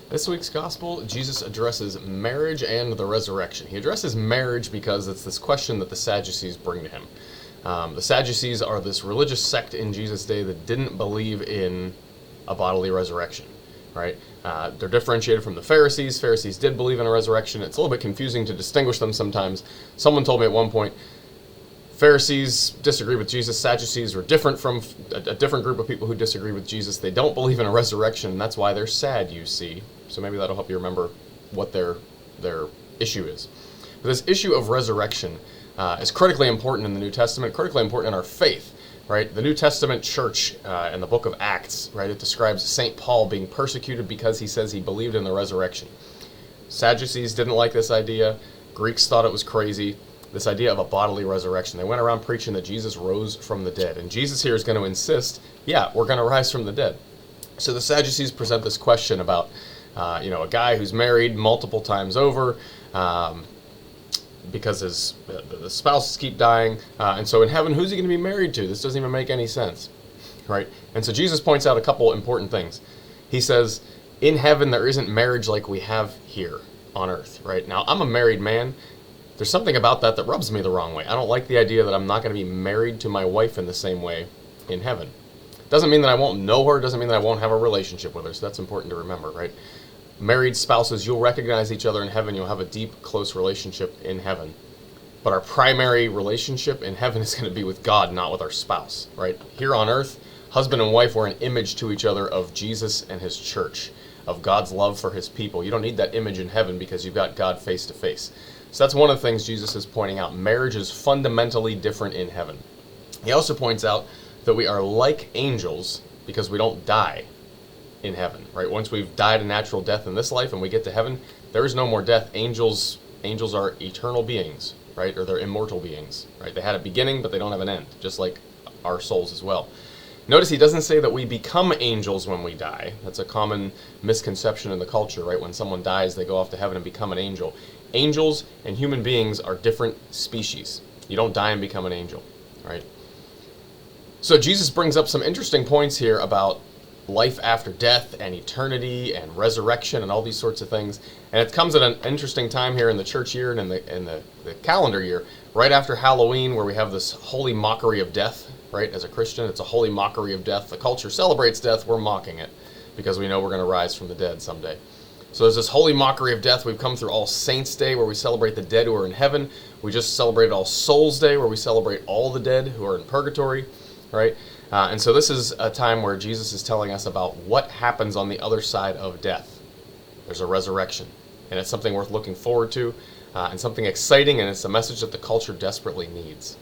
This week's gospel, Jesus addresses marriage and the resurrection. He addresses marriage because it's this question that the Sadducees bring to him. The Sadducees are this religious sect in Jesus' day that didn't believe in a bodily resurrection, right? They're differentiated from the Pharisees. Pharisees did believe in a resurrection. It's a little bit confusing to distinguish them sometimes. Someone told me at one point, Pharisees disagree with Jesus. Sadducees are different from a different group of people who disagree with Jesus. They don't believe in a resurrection, and that's why they're sad, you see. So maybe that'll help you remember what their issue is. But this issue of resurrection is critically important in the New Testament, critically important in our faith, right? The New Testament church in the book of Acts, right, it describes St. Paul being persecuted because he says he believed in the resurrection. Sadducees didn't like this idea. Greeks thought it was crazy. This idea of a bodily resurrection. They went around preaching that Jesus rose from the dead. And Jesus here is going to insist, yeah, we're going to rise from the dead. So the Sadducees present this question about, a guy who's married multiple times over because the spouses keep dying. And so in heaven, who's he going to be married to? This doesn't even make any sense, right? And so Jesus points out a couple important things. He says, in heaven, there isn't marriage like we have here on earth, right? Now, I'm a married man. There's something about that rubs me the wrong way. I don't like the idea that I'm not going to be married to my wife in the same way in heaven. Doesn't mean that I won't know her, doesn't mean that I won't have a relationship with her, so that's important to remember, right? Married spouses, you'll recognize each other in heaven, you'll have a deep, close relationship in heaven. But our primary relationship in heaven is going to be with God, not with our spouse, right? Here on earth, husband and wife, we're an image to each other of Jesus and his church, of God's love for his people. You don't need that image in heaven because you've got God face to face. So that's one of the things Jesus is pointing out. Marriage is fundamentally different in heaven. He also points out that we are like angels because we don't die in heaven, right? Once we've died a natural death in this life and we get to heaven, there is no more death. Angels are eternal beings, right? Or they're immortal beings, right? They had a beginning, but they don't have an end, just like our souls as well. Notice he doesn't say that we become angels when we die. That's a common misconception in the culture, right? When someone dies, they go off to heaven and become an angel. Angels and human beings are different species. You don't die and become an angel, right? So Jesus brings up some interesting points here about life after death and eternity and resurrection and all these sorts of things. And it comes at an interesting time here in the church year and in the calendar year, right after Halloween, where we have this holy mockery of death, right? As a Christian, it's a holy mockery of death. The culture celebrates death. We're mocking it because we know we're going to rise from the dead someday. So there's this holy mockery of death. We've come through All Saints' Day, where we celebrate the dead who are in heaven. We just celebrated All Souls' Day, where we celebrate all the dead who are in purgatory, right? And so this is a time where Jesus is telling us about what happens on the other side of death. There's a resurrection, and it's something worth looking forward to, and something exciting, and it's a message that the culture desperately needs.